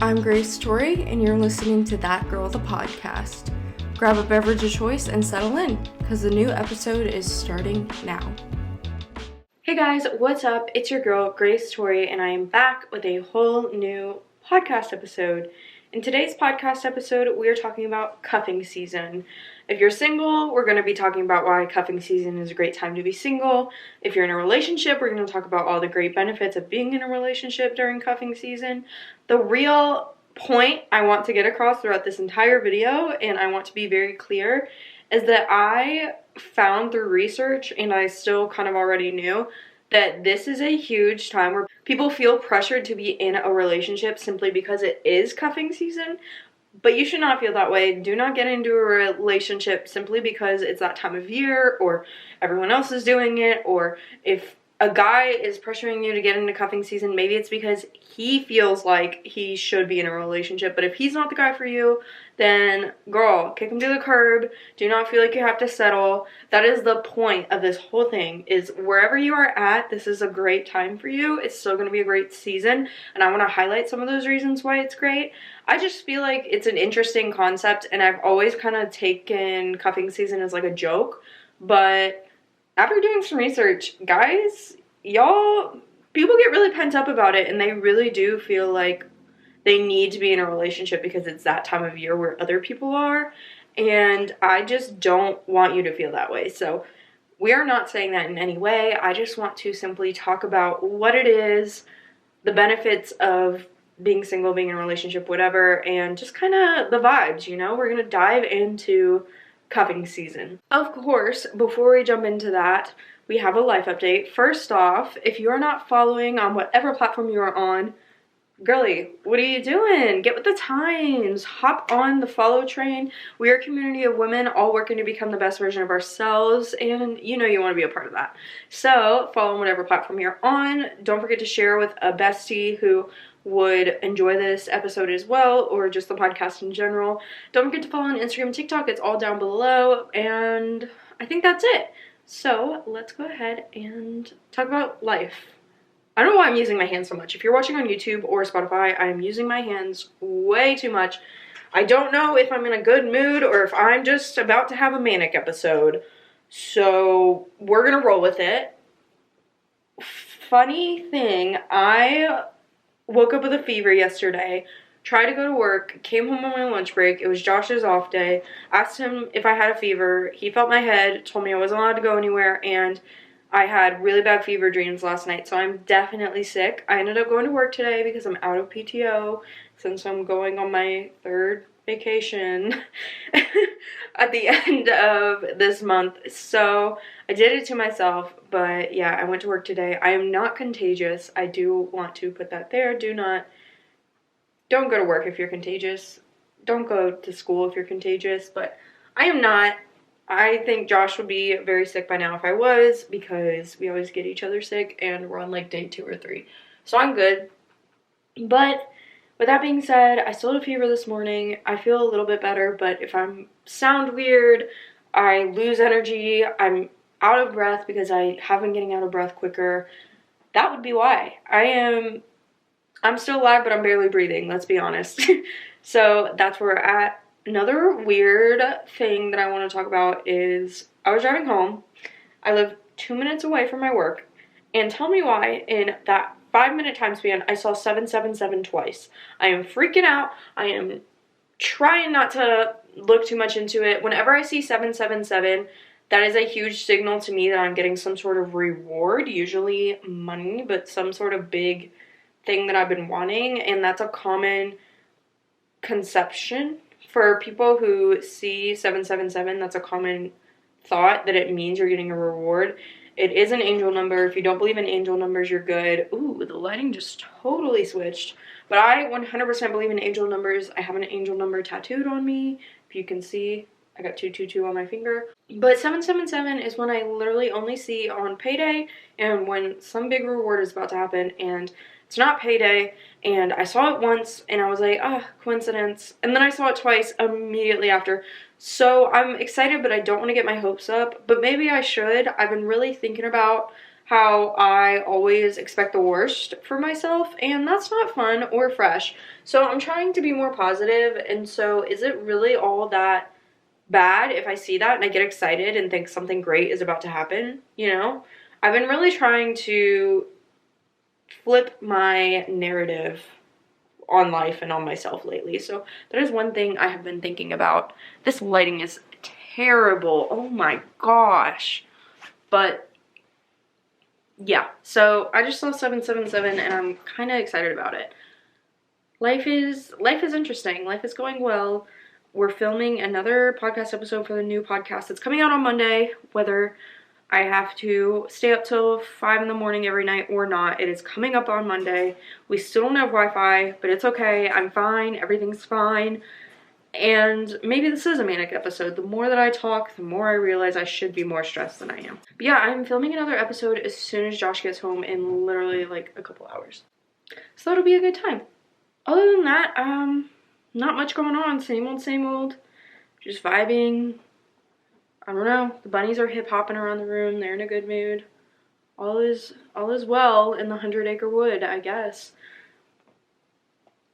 I'm Grace Torie, and you're listening to That Girl the Podcast. Grab a beverage of choice and settle in, because the new episode is starting now. Hey guys, what's up? It's your girl, Grace Torie, and I am back with a whole new podcast episode. In today's podcast episode, we are talking about cuffing season. If you're single, we're going to be talking about why cuffing season is a great time to be single. If you're in a relationship, we're going to talk about all the great benefits of being in a relationship during cuffing season. The real point I want to get across throughout this entire video, and I want to be very clear, is that I found through research, and I still kind of already knew, that this is a huge time where people feel pressured to be in a relationship simply because it is cuffing season. But you should not feel that way. Do not get into a relationship simply because it's that time of year or everyone else is doing it, or if a guy is pressuring you to get into cuffing season, maybe it's because he feels like he should be in a relationship. But if he's not the guy for you, then girl, kick him to the curb. Do not feel like you have to settle. That is the point of this whole thing, is wherever you are at, this is a great time for you. It's still going to be a great season, and I want to highlight some of those reasons why it's great. I just feel like it's an interesting concept, and I've always kind of taken cuffing season as like a joke, but after doing some research, guys, people get really pent up about it, and they really do feel like they need to be in a relationship because it's that time of year where other people are, and I just don't want you to feel that way. So we are not saying that in any way. I just want to simply talk about what it is, the benefits of being single, being in a relationship, whatever, and just kind of the vibes, you know? We're going to dive into cuffing season. Of course, before we jump into that, we have a life update. First off, if you are not following on whatever platform you are on, girly, what are you doing? Get with the times. Hop on the follow train. We are a community of women all working to become the best version of ourselves, and you know you want to be a part of that. So follow on whatever platform you're on. Don't forget to share with a bestie who would enjoy this episode as well, or just the podcast in general. Don't forget to follow on Instagram and TikTok. It's all down below, and I think that's it. So let's go ahead and talk about life. I don't know why I'm using my hands so much. If you're watching on YouTube or Spotify, I'm using my hands way too much. I don't know if I'm in a good mood or if I'm just about to have a manic episode. So we're gonna roll with it. Funny thing, I woke up with a fever yesterday, tried to go to work, came home on my lunch break. It was Josh's off day. Asked him if I had a fever. He felt my head, told me I wasn't allowed to go anywhere, and I had really bad fever dreams last night, so I'm definitely sick. I ended up going to work today because I'm out of PTO since I'm going on my third vacation at the end of this month. So I did it to myself, but yeah, I went to work today. I am not contagious. I do want to put that there. Don't go to work if you're contagious. Don't go to school if you're contagious, but I am not. I think Josh would be very sick by now if I was, because we always get each other sick, and we're on like day 2 or 3. So I'm good. But with that being said, I still had a fever this morning. I feel a little bit better, but if I sound weird, I lose energy, I'm out of breath because I have been getting out of breath quicker, that would be why. I'm still alive, but I'm barely breathing, let's be honest. So that's where we're at. Another weird thing that I want to talk about is I was driving home. I live 2 minutes away from my work, and tell me why in that 5-minute time span I saw 777 twice. I am freaking out. I am trying not to look too much into it. Whenever I see 777, that is a huge signal to me that I'm getting some sort of reward, usually money, but some sort of big thing that I've been wanting, and that's a common conception for people who see 777. That's a common thought that it means you're getting a reward. It is an angel number. If you don't believe in angel numbers, you're good. Ooh, the lighting just totally switched. But I 100% believe in angel numbers. I have an angel number tattooed on me. If you can see, I got 222 on my finger. But 777 is one I literally only see on payday and when some big reward is about to happen, and it's not payday, and I saw it once, and I was like, coincidence. And then I saw it twice immediately after. So I'm excited, but I don't want to get my hopes up. But maybe I should. I've been really thinking about how I always expect the worst for myself, and that's not fun or fresh. So I'm trying to be more positive, and so is it really all that bad if I see that and I get excited and think something great is about to happen, you know? I've been really trying to flip my narrative on life and on myself lately. So that is one thing I have been thinking about. This lighting is terrible. Oh my gosh. But yeah, so I just saw 777 and I'm kind of excited about it. Life is interesting. Life is going well. We're filming another podcast episode for the new podcast that's coming out on Monday, whether I have to stay up till 5 in the morning every night or not. It is coming up on Monday. We still don't have Wi-Fi, but it's okay. I'm fine. Everything's fine. And maybe this is a manic episode. The more that I talk, the more I realize I should be more stressed than I am. But yeah, I'm filming another episode as soon as Josh gets home in literally like a couple hours. So that'll be a good time. Other than that, not much going on. Same old, same old. Just vibing. I don't know. The bunnies are hip-hopping around the room. They're in a good mood. All is well in the 100-acre wood, I guess.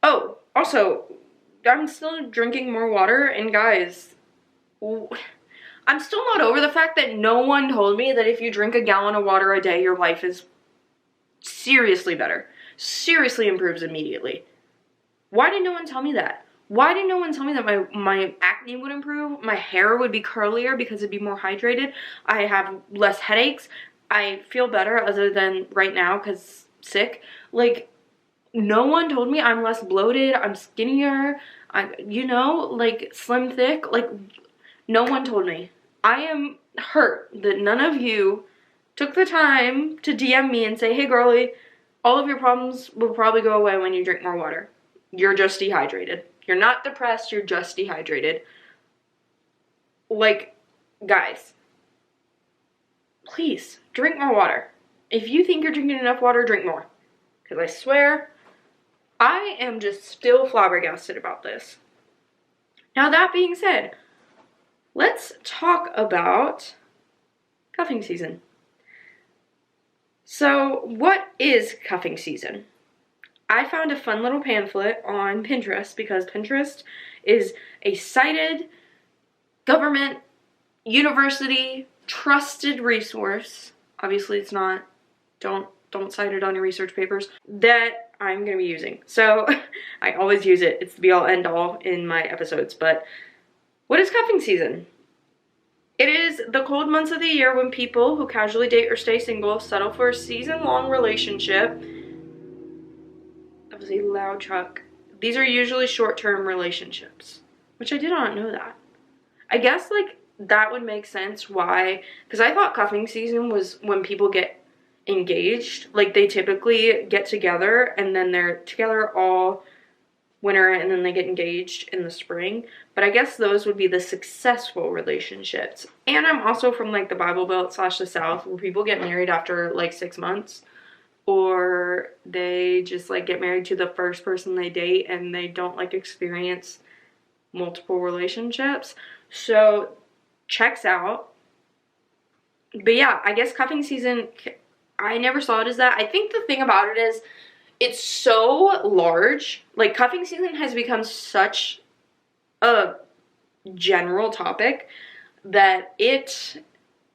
Oh, also, I'm still drinking more water, and guys, I'm still not over the fact that no one told me that if you drink a gallon of water a day, your life is seriously better. Seriously improves immediately. Why did no one tell me that? Why did no one tell me that my acne would improve? My hair would be curlier because it'd be more hydrated. I have less headaches. I feel better other than right now because sick. Like, no one told me I'm less bloated. I'm skinnier. Like slim thick. Like, no one told me. I am hurt that none of you took the time to DM me and say, hey, girlie, all of your problems will probably go away when you drink more water. You're just dehydrated. You're not depressed, you're just dehydrated. Like, guys, please, drink more water. If you think you're drinking enough water, drink more. Because I swear, I am just still flabbergasted about this. Now, that being said, let's talk about cuffing season. So, what is cuffing season? I found a fun little pamphlet on Pinterest because Pinterest is a cited government, university, trusted resource. Obviously it's not. Don't cite it on your research papers. That I'm going to be using. So I always use it. It's the be all end all in my episodes. But what is cuffing season? It is the cold months of the year when people who casually date or stay single settle for a season-long relationship. That was a loud truck. These are usually short-term relationships, which I did not know that. I guess, like, that would make sense why, because I thought cuffing season was when people get engaged. Like, they typically get together, and then they're together all winter, and then they get engaged in the spring. But I guess those would be the successful relationships. And I'm also from, like, the Bible Belt / the South, where people get married after, like, 6 months. Or they just, like, get married to the first person they date and they don't, like, experience multiple relationships. So, checks out. But yeah, I guess cuffing season, I never saw it as that. I think the thing about it is it's so large. Like, cuffing season has become such a general topic that it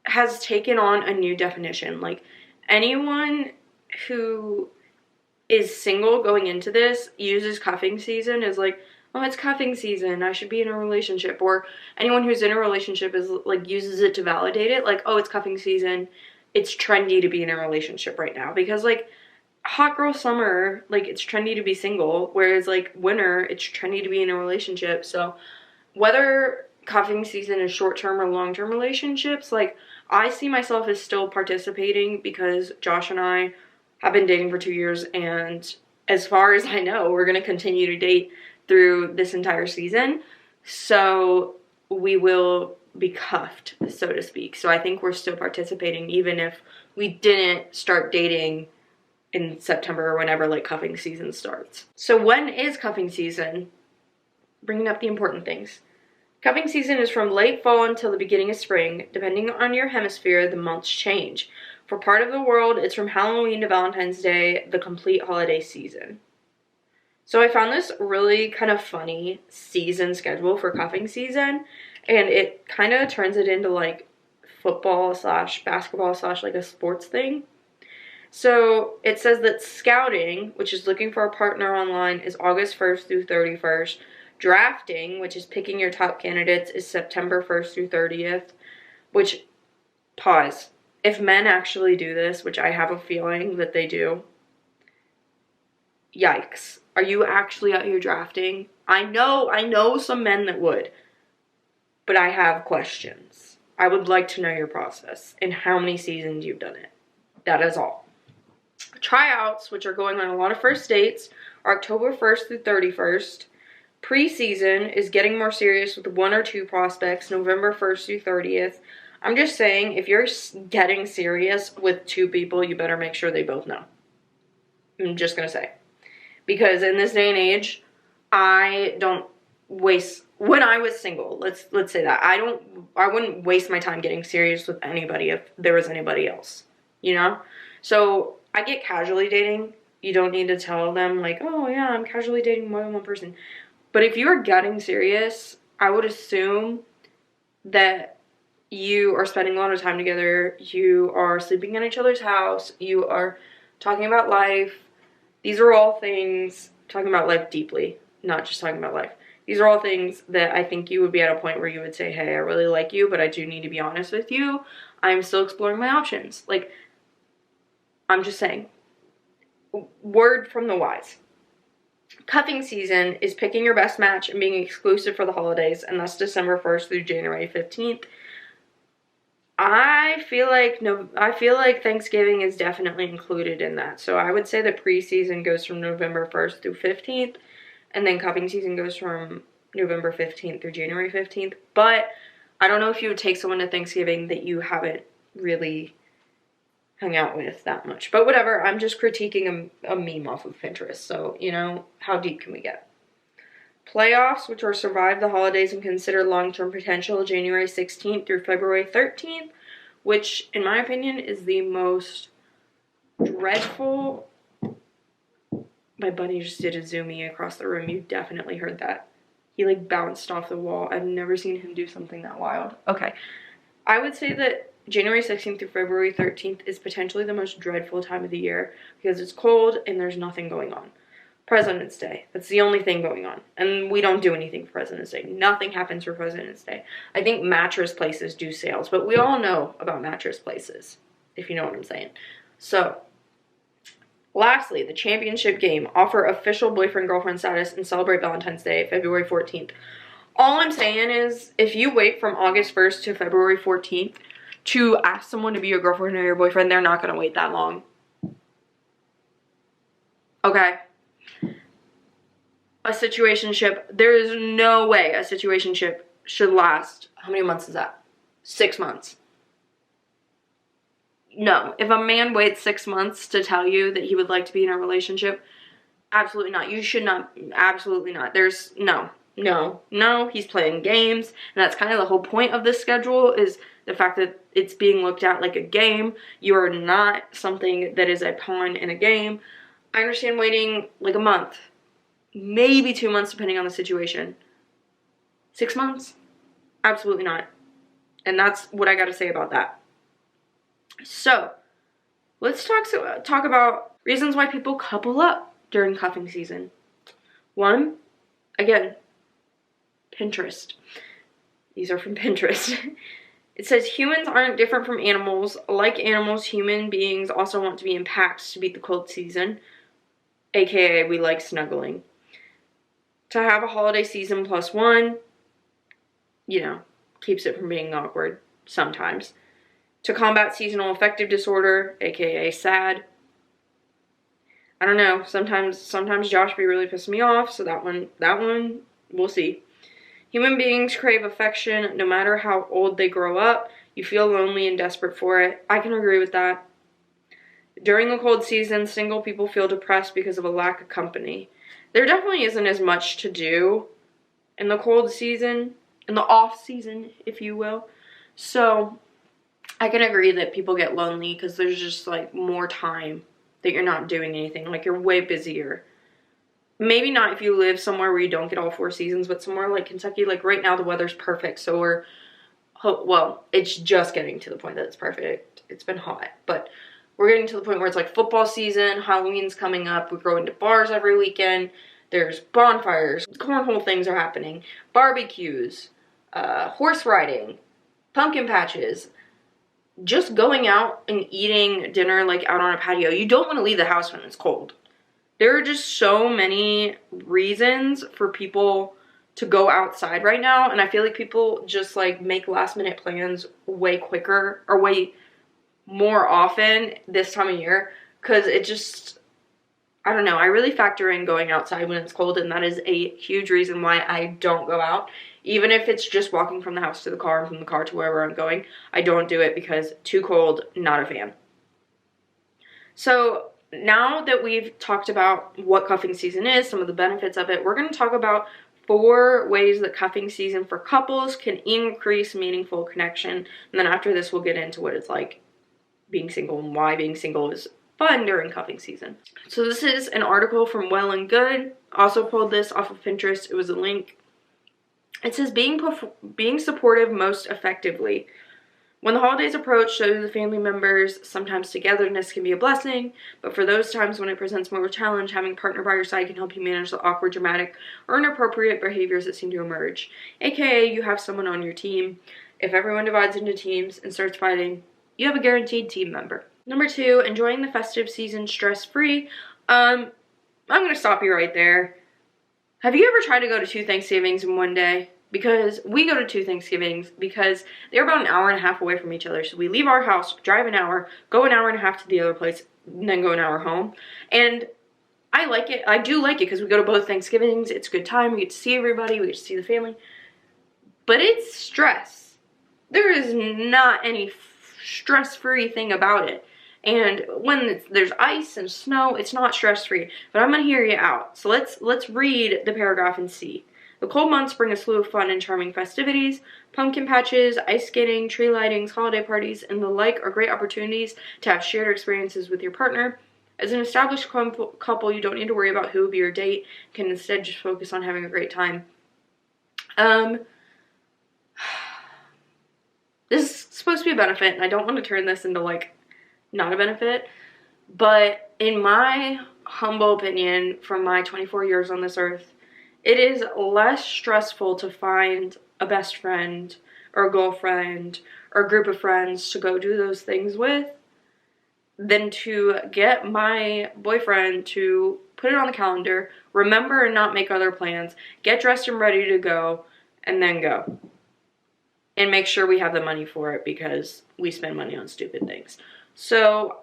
has taken on a new definition. Like, anyone who is single going into this uses cuffing season as like, oh, it's cuffing season, I should be in a relationship. Or anyone who's in a relationship is like uses it to validate it, like, oh, it's cuffing season, it's trendy to be in a relationship right now. Because like hot girl summer, like, it's trendy to be single, whereas like winter, it's trendy to be in a relationship. So whether cuffing season is short-term or long-term relationships, like, I see myself as still participating because Josh and I have been dating for 2 years, and as far as I know, we're going to continue to date through this entire season. So we will be cuffed, so to speak. So I think we're still participating even if we didn't start dating in September or whenever, like, cuffing season starts. So when is cuffing season? Bringing up the important things. Cuffing season is from late fall until the beginning of spring. Depending on your hemisphere, the months change. For part of the world, it's from Halloween to Valentine's Day, the complete holiday season. So I found this really kind of funny season schedule for cuffing season, and it kind of turns it into like football slash basketball slash like a sports thing. So it says that scouting, which is looking for a partner online, is August 1st through 31st. Drafting, which is picking your top candidates, is September 1st through 30th, which, pause, if men actually do this, which I have a feeling that they do, yikes. Are you actually out here drafting? I know some men that would, but I have questions. I would like to know your process and how many seasons you've done it. That is all. Tryouts, which are going on a lot of first dates, are October 1st through 31st. Preseason is getting more serious with 1 or 2 prospects, November 1st through 30th. I'm just saying, if you're getting serious with 2 people, you better make sure they both know. I'm just going to say. Because in this day and age, I don't waste, when I was single, let's say that, I wouldn't waste my time getting serious with anybody if there was anybody else, you know? So I get casually dating. You don't need to tell them like, oh yeah, I'm casually dating more than one person. But if you're getting serious, I would assume that you are spending a lot of time together, you are sleeping in each other's house, you are talking about life. These are all things, talking about life deeply, not just talking about life. These are all things that I think you would be at a point where you would say, hey, I really like you, but I do need to be honest with you. I'm still exploring my options. Like, I'm just saying. Word from the wise. Cuffing season is picking your best match and being exclusive for the holidays, and that's December 1st through January 15th. I feel like Thanksgiving is definitely included in that. So I would say that preseason goes from November 1st through 15th, and then cuffing season goes from November 15th through January 15th. But I don't know if you would take someone to Thanksgiving that you haven't really hung out with that much. But whatever, I'm just critiquing a meme off of Pinterest. So, you know, how deep can we get? Playoffs, which are survive the holidays and consider long-term potential, January 16th through February 13th, which, in my opinion, is the most dreadful. My buddy just did a zoomie across the room. You definitely heard that. He, like, bounced off the wall. I've never seen him do something that wild. Okay. I would say that January 16th through February 13th is potentially the most dreadful time of the year because it's cold and there's nothing going on. President's Day. That's the only thing going on. And we don't do anything for President's Day. Nothing happens for President's Day. I think mattress places do sales, but we all know about mattress places, if you know what I'm saying. So, lastly, the championship game. Offer official boyfriend-girlfriend status and celebrate Valentine's Day, February 14th. All I'm saying is, if you wait from August 1st to February 14th to ask someone to be your girlfriend or your boyfriend, they're not going to wait that long. Okay? A situationship, there is no way a situationship should last, how many months is that? 6 months. No, if a man waits 6 months to tell you that he would like to be in a relationship, absolutely not. You should not, absolutely not. There's, no, he's playing games, and that's kind of the whole point of this schedule, is the fact that it's being looked at like a game. You are not something that is a pawn in a game. I understand waiting like a month, maybe 2 months depending on the situation. 6 months? Absolutely not. And that's what I got to say about that. So, let's talk about reasons why people couple up during cuffing season. One, again, Pinterest. These are from Pinterest. It says humans aren't different from animals. Like animals, human beings also want to be in packs to beat the cold season. AKA, we like snuggling. To have a holiday season plus one, you know, keeps it from being awkward sometimes. To combat seasonal affective disorder, aka sad. I don't know, sometimes Josh be really pissing me off, so that one, we'll see. Human beings crave affection no matter how old they grow up. You feel lonely and desperate for it. I can agree with that. During the cold season, single people feel depressed because of a lack of company. There definitely isn't as much to do in the cold season, in the off season, if you will. So, I can agree that people get lonely because there's just like more time that you're not doing anything. Like you're way busier. Maybe not if you live somewhere where you don't get all 4 seasons, but somewhere like Kentucky, like right now the weather's perfect. So well, it's just getting to the point that it's perfect. It's been hot, but we're getting to the point where it's like football season, Halloween's coming up, we're going to bars every weekend, there's bonfires, cornhole things are happening, barbecues, horse riding, pumpkin patches, just going out and eating dinner like out on a patio. You don't want to leave the house when it's cold. There are just so many reasons for people to go outside right now, and I feel like people just like make last minute plans way quicker or way more often this time of year, because it just, I don't know, I really factor in going outside when it's cold, and that is a huge reason why I don't go out. Even if it's just walking from the house to the car and from the car to wherever I'm going, I don't do it because too cold, not a fan. So now that we've talked about what cuffing season is, some of the benefits of it, we're going to talk about 4 ways that cuffing season for couples can increase meaningful connection. And then after this, we'll get into what it's like being single and why being single is fun during cuffing season. So this is an article from Well and Good. Also pulled this off of Pinterest. It was a link. It says being supportive most effectively. When the holidays approach, so do the family members. Sometimes togetherness can be a blessing, but for those times when it presents more of a challenge, having a partner by your side can help you manage the awkward, dramatic, or inappropriate behaviors that seem to emerge. AKA, you have someone on your team. If everyone divides into teams and starts fighting, you have a guaranteed team member. Number 2, enjoying the festive season stress-free. I'm going to stop you right there. Have you ever tried to go to 2 Thanksgivings in one day? Because we go to 2 Thanksgivings because they're about an hour and a half away from each other. So we leave our house, drive an hour, go an hour and a half to the other place, and then go an hour home. And I like it. I do like it because we go to both Thanksgivings. It's a good time. We get to see everybody. We get to see the family. But it's stress. There is not any stress-free thing about it. And when there's ice and snow, it's not stress-free. But I'm going to hear you out. So let's read the paragraph and see. The cold months bring a slew of fun and charming festivities. Pumpkin patches, ice skating, tree lightings, holiday parties, and the like are great opportunities to have shared experiences with your partner. As an established couple, you don't need to worry about who will be your date. You can instead just focus on having a great time. This is supposed to be a benefit, and I don't want to turn this into, like, not a benefit. But in my humble opinion, from my 24 years on this earth, it is less stressful to find a best friend or a girlfriend or a group of friends to go do those things with than to get my boyfriend to put it on the calendar, remember and not make other plans, get dressed and ready to go, and then go. And make sure we have the money for it because we spend money on stupid things. So,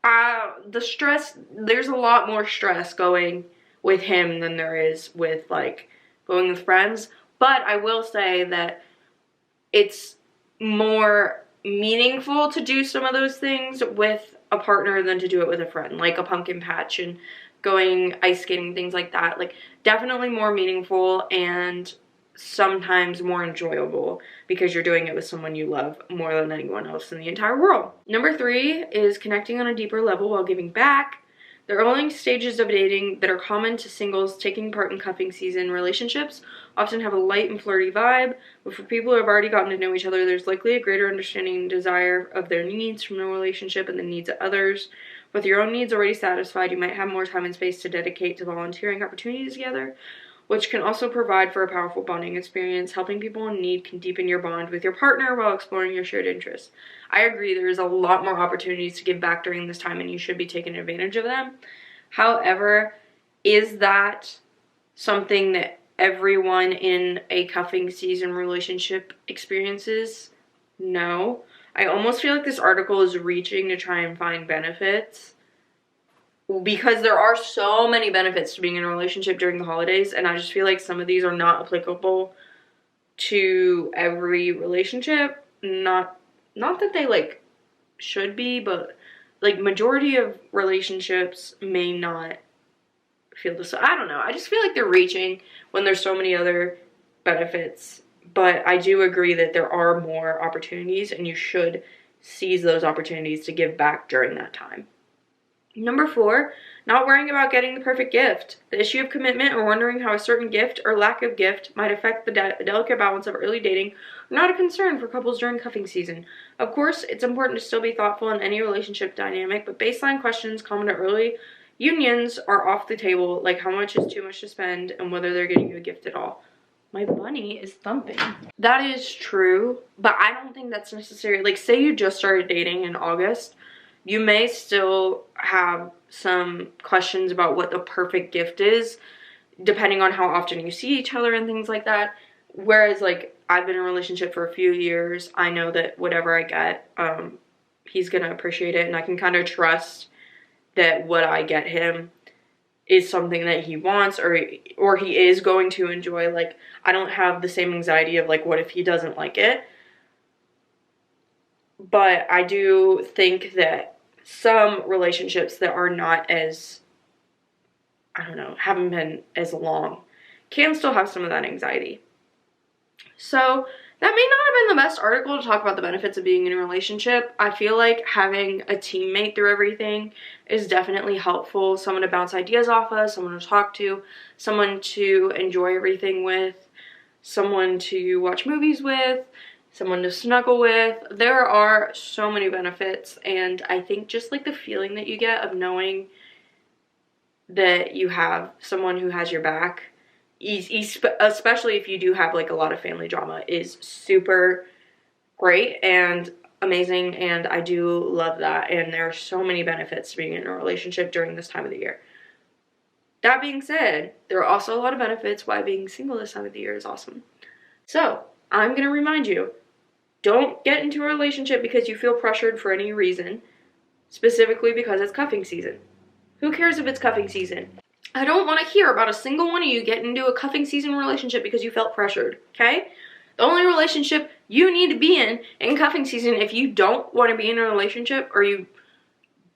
the stress, there's a lot more stress going with him than there is with, like, going with friends. But I will say that it's more meaningful to do some of those things with a partner than to do it with a friend, like a pumpkin patch and going ice skating, things like that. Like, definitely more meaningful and sometimes more enjoyable because you're doing it with someone you love more than anyone else in the entire world. Number 3 is connecting on a deeper level while giving back. The early stages of dating that are common to singles taking part in cuffing season relationships often have a light and flirty vibe, but for people who have already gotten to know each other, there's likely a greater understanding and desire of their needs from the relationship and the needs of others. With your own needs already satisfied, you might have more time and space to dedicate to volunteering opportunities together, which can also provide for a powerful bonding experience. Helping people in need can deepen your bond with your partner while exploring your shared interests. I agree, there is a lot more opportunities to give back during this time and you should be taking advantage of them. However, is that something that everyone in a cuffing season relationship experiences? No. I almost feel like this article is reaching to try and find benefits, because there are so many benefits to being in a relationship during the holidays, and I just feel like some of these are not applicable to every relationship. Not that they, like, should be, but, like, majority of relationships may not feel this. I don't know. I just feel like they're reaching when there's so many other benefits but I do agree that there are more opportunities and you should seize those opportunities to give back during that time. Number 4, not worrying about getting the perfect gift. The issue of commitment or wondering how a certain gift or lack of gift might affect the delicate balance of early dating are not a concern for couples during cuffing season. Of course, it's important to still be thoughtful in any relationship dynamic, but baseline questions common to early unions are off the table, like how much is too much to spend and whether they're getting you a gift at all. My bunny is thumping. That is true, but I don't think that's necessary. Like, say you just started dating in August, you may still have some questions about what the perfect gift is, depending on how often you see each other and things like that. Whereas, like, I've been in a relationship for a few years. I know that whatever I get, he's gonna appreciate it, and I can kind of trust that what I get him is something that he wants or he is going to enjoy. Like, I don't have the same anxiety of, like, what if he doesn't like it? But I do think that some relationships that are not as, I don't know, haven't been as long, can still have some of that anxiety. So that may not have been the best article to talk about the benefits of being in a relationship. I feel like having a teammate through everything is definitely helpful. Someone to bounce ideas off of, someone to talk to, someone to enjoy everything with, someone to watch movies with, someone to snuggle with. There are so many benefits, and I think just like the feeling that you get of knowing that you have someone who has your back, especially if you do have like a lot of family drama, is super great and amazing, and I do love that. And there are so many benefits to being in a relationship during this time of the year. That being said, there are also a lot of benefits why being single this time of the year is awesome. So I'm going to remind you, don't get into a relationship because you feel pressured for any reason, specifically because it's cuffing season. Who cares if it's cuffing season? I don't want to hear about a single one of you getting into a cuffing season relationship because you felt pressured, okay? The only relationship you need to be in cuffing season, if you don't want to be in a relationship or you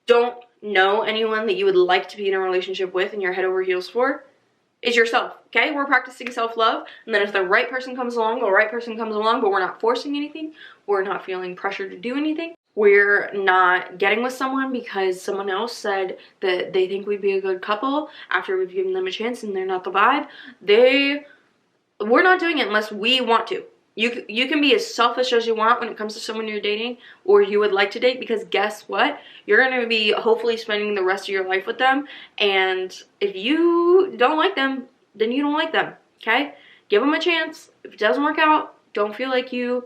don't know anyone that you would like to be in a relationship with and you're head over heels for, is yourself, okay? We're practicing self-love, and then if the right person comes along, the right person comes along, but we're not forcing anything, we're not feeling pressure to do anything, we're not getting with someone because someone else said that they think we'd be a good couple after we've given them a chance and they're not the vibe, we're not doing it unless we want to. You can be as selfish as you want when it comes to someone you're dating or you would like to date, because guess what? You're going to be hopefully spending the rest of your life with them, and if you don't like them, then you don't like them, okay? Give them a chance. If it doesn't work out, don't feel like you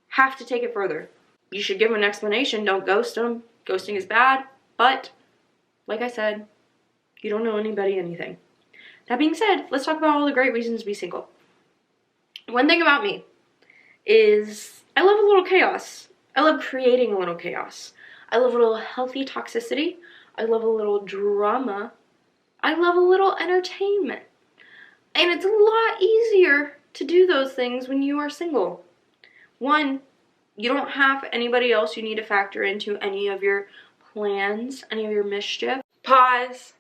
have to take it further. You should give them an explanation. Don't ghost them. Ghosting is bad, but like I said, you don't know anybody anything. That being said, let's talk about all the great reasons to be single. One thing about me is I love a little chaos. I love creating a little chaos. I love a little healthy toxicity. I love a little drama. I love a little entertainment. And it's a lot easier to do those things when you are single. One, you don't have anybody else you need to factor into any of your plans, any of your mischief. Pause.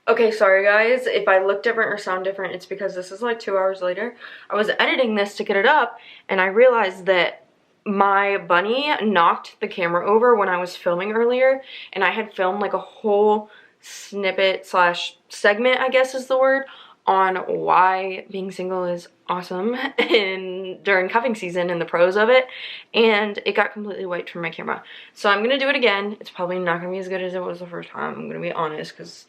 Okay, sorry guys, if I look different or sound different, it's because this is like 2 hours later. I was editing this to get it up, and I realized that my bunny knocked the camera over when I was filming earlier, and I had filmed like a whole snippet slash segment, I guess is the word, on why being single is awesome during cuffing season and the pros of it, and it got completely wiped from my camera. So I'm gonna do it again. It's probably not gonna be as good as it was the first time, I'm gonna be honest, because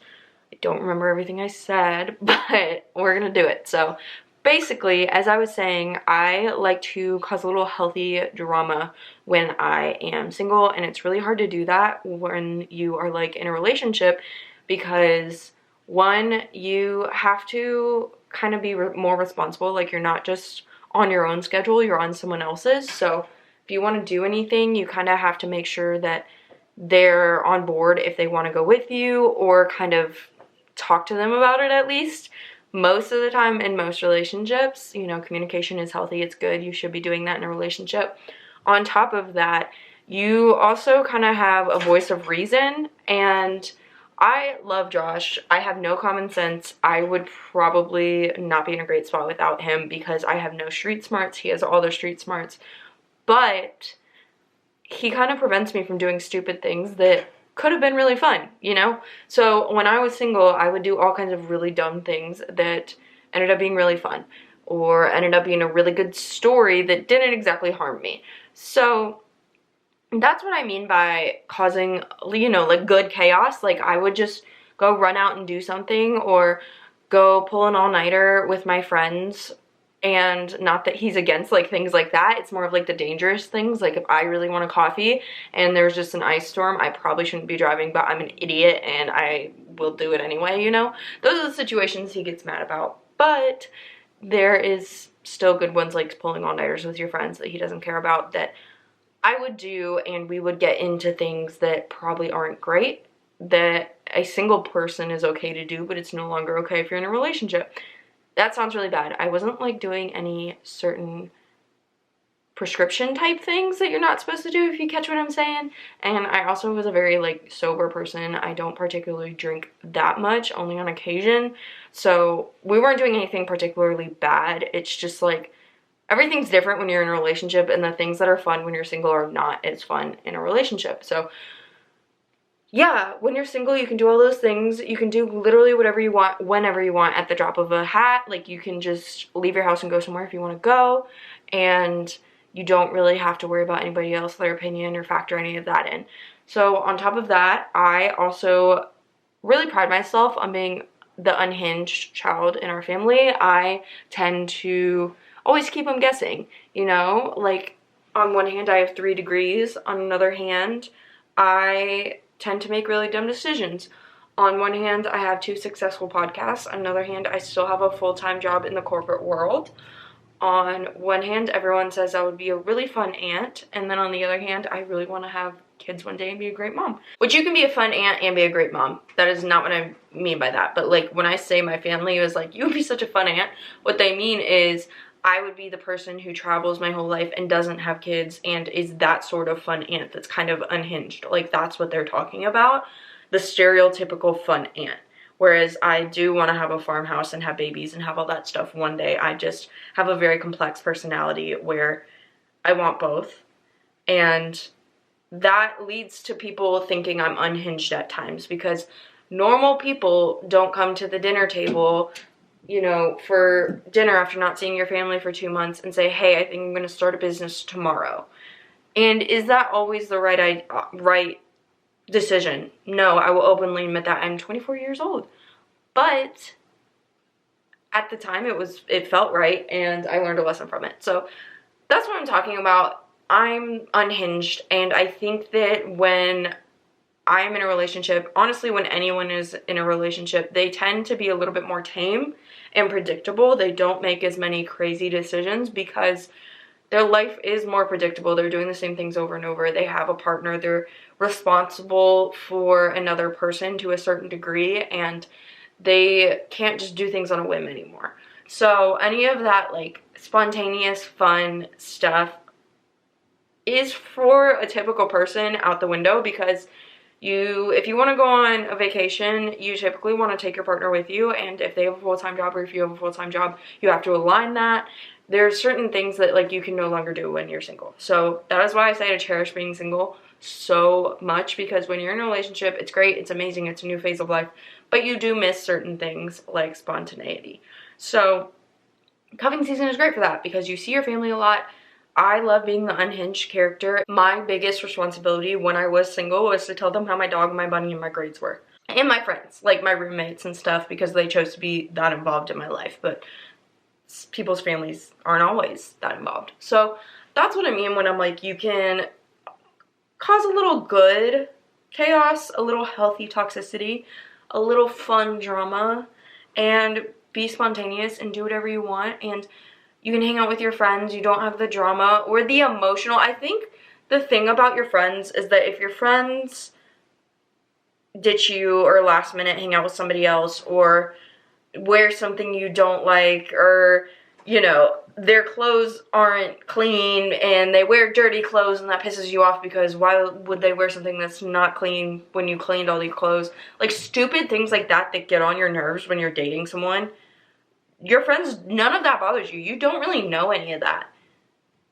I don't remember everything I said, but we're gonna do it. So basically, as I was saying, I like to cause a little healthy drama when I am single, and it's really hard to do that when you are like in a relationship, because one, you have to kind of be more responsible. Like, you're not just on your own schedule, you're on someone else's. So if you want to do anything, you kind of have to make sure that they're on board if they want to go with you, or kind of talk to them about it at least. Most of the time in most relationships, you know, communication is healthy, it's good, you should be doing that in a relationship. On top of that, you also kind of have a voice of reason, and I love Josh. I have no common sense. I would probably not be in a great spot without him because I have no street smarts. He has all the street smarts. But he kind of prevents me from doing stupid things that could have been really fun, you know? So when I was single, I would do all kinds of really dumb things that ended up being really fun, or ended up being a really good story that didn't exactly harm me. So that's what I mean by causing, you know, like good chaos. Like I would just go run out and do something, or go pull an all-nighter with my friends. And not that he's against like things like that, it's more of like the dangerous things. Like if I really want a coffee and there's just an ice storm, I probably shouldn't be driving, but I'm an idiot and I will do it anyway, you know? Those are the situations he gets mad about. But there is still good ones, like pulling all-nighters with your friends that he doesn't care about, that I would do, and we would get into things that probably aren't great, that a single person is okay to do, but it's no longer okay if you're in a relationship. That sounds really bad. I wasn't like doing any certain prescription type things that you're not supposed to do, if you catch what I'm saying. And I also was a very like sober person. I don't particularly drink that much, only on occasion. So we weren't doing anything particularly bad. It's just like everything's different when you're in a relationship, and the things that are fun when you're single are not as fun in a relationship. So yeah, when you're single, you can do all those things. You can do literally whatever you want, whenever you want, at the drop of a hat. Like you can just leave your house and go somewhere if you want to go, and you don't really have to worry about anybody else, their opinion, or factor any of that in. So on top of that, I also really pride myself on being the unhinged child in our family. I tend to always keep them guessing, you know? Like, on one hand, I have 3 degrees. On another hand, I tend to make really dumb decisions. On one hand, I have 2 successful podcasts. On another hand, I still have a full-time job in the corporate world. On one hand, everyone says I would be a really fun aunt, and then on the other hand, I really want to have kids one day and be a great mom. Which, you can be a fun aunt and be a great mom. That is not what I mean by that. But like when I say my family was like, you would be such a fun aunt, what they mean is I would be the person who travels my whole life and doesn't have kids and is that sort of fun aunt that's kind of unhinged. Like that's what they're talking about. The stereotypical fun aunt. Whereas I do want to have a farmhouse and have babies and have all that stuff one day. I just have a very complex personality where I want both. And that leads to people thinking I'm unhinged at times, because normal people don't come to the dinner table, you know, for dinner after not seeing your family for 2 months and say, hey, I think I'm going to start a business tomorrow. And is that always the right decision? No, I will openly admit that. I'm 24 years old. But at the time it felt right, and I learned a lesson from it. So that's what I'm talking about. I'm unhinged, and I think that when I'm in a relationship, honestly, when anyone is in a relationship, they tend to be a little bit more tame and predictable. They don't make as many crazy decisions because their life is more predictable. They're doing the same things over and over. They have a partner. They're responsible for another person to a certain degree, and they can't just do things on a whim anymore. So any of that like spontaneous fun stuff is for a typical person out the window, because if you want to go on a vacation, you typically want to take your partner with you, and if they have a full-time job or if you have a full-time job, you have to align that. There's certain things that like you can no longer do when you're single. So that is why I say to cherish being single so much, because when you're in a relationship, it's great, it's amazing, it's a new phase of life, but you do miss certain things like spontaneity. So cuffing season is great for that because you see your family a lot. I love being the unhinged character. My biggest responsibility when I was single was to tell them how my dog, my bunny, and my grades were. And my friends, like my roommates and stuff, because they chose to be that involved in my life. But people's families aren't always that involved. So that's what I mean when I'm like, you can cause a little good chaos, a little healthy toxicity, a little fun drama, and be spontaneous and do whatever you want. And you can hang out with your friends. You don't have the drama or the emotional. I think the thing about your friends is that if your friends ditch you or last minute hang out with somebody else or wear something you don't like or, you know, their clothes aren't clean and they wear dirty clothes and that pisses you off because why would they wear something that's not clean when you cleaned all these clothes? Like, stupid things like that that get on your nerves when you're dating someone. Your friends, none of that bothers you. You don't really know any of that.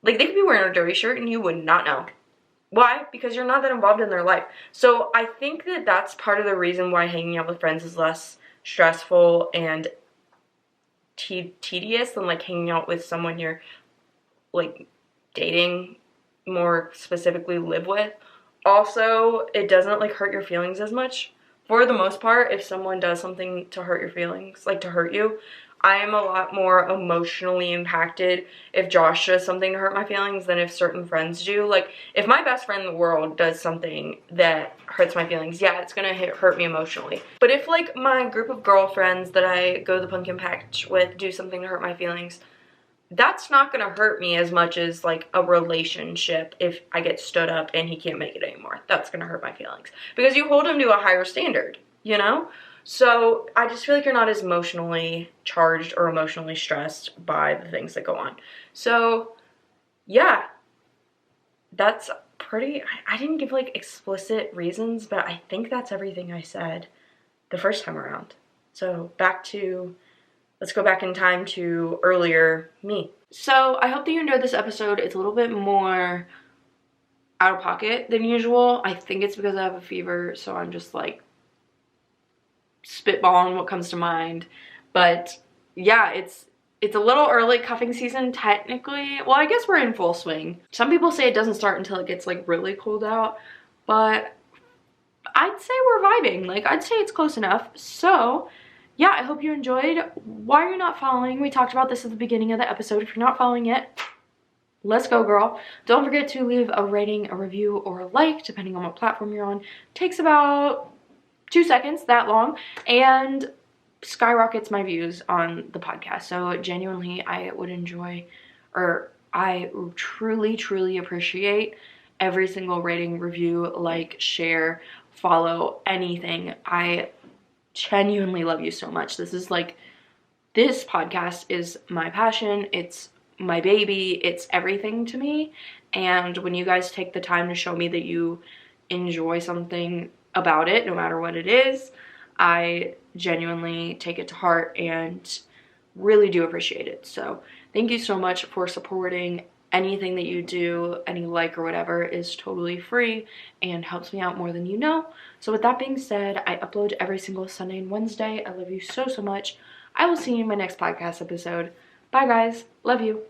Like, they could be wearing a dirty shirt and you would not know. Why? Because you're not that involved in their life. So I think that that's part of the reason why hanging out with friends is less stressful and tedious than like hanging out with someone you're like dating, more specifically live with. Also, it doesn't like hurt your feelings as much. For the most part, if someone does something to hurt your feelings, like to hurt you, I am a lot more emotionally impacted if Josh does something to hurt my feelings than if certain friends do. Like, if my best friend in the world does something that hurts my feelings, yeah, it's gonna hurt me emotionally. But if, like, my group of girlfriends that I go to the pumpkin patch with do something to hurt my feelings, that's not gonna hurt me as much as, like, a relationship if I get stood up and he can't make it anymore. That's gonna hurt my feelings. Because you hold him to a higher standard, you know? So I just feel like you're not as emotionally charged or emotionally stressed by the things that go on. So yeah, that's pretty, I didn't give like explicit reasons, but I think that's everything I said the first time around. So let's go back in time to earlier me. So I hope that you enjoyed this episode. It's a little bit more out of pocket than usual. I think it's because I have a fever, so I'm just like spitballing what comes to mind. But yeah, it's a little early. Cuffing season technically, well, I guess we're in full swing. Some people say it doesn't start until it gets like really cold out, but I'd say we're vibing. Like, I'd say it's close enough. So yeah, I hope you enjoyed. Why are you not following? We talked about this at the beginning of the episode. If you're not following yet, let's go, girl. Don't forget to leave a rating, a review, or a like, depending on what platform you're on. It takes about 2 seconds, that long, and skyrockets my views on the podcast. So genuinely, I would enjoy, or I truly appreciate every single rating, review, like, share, follow, anything. I genuinely love you so much. This podcast is my passion. It's my baby. It's everything to me. And when you guys take the time to show me that you enjoy something about it, no matter what it is, I genuinely take it to heart and really do appreciate it. So thank you so much for supporting. Anything that you do, any like or whatever, is totally free and helps me out more than you know. So with that being said, I upload every single Sunday and Wednesday. I love you so much. I will see you in my next podcast episode. Bye guys, love you.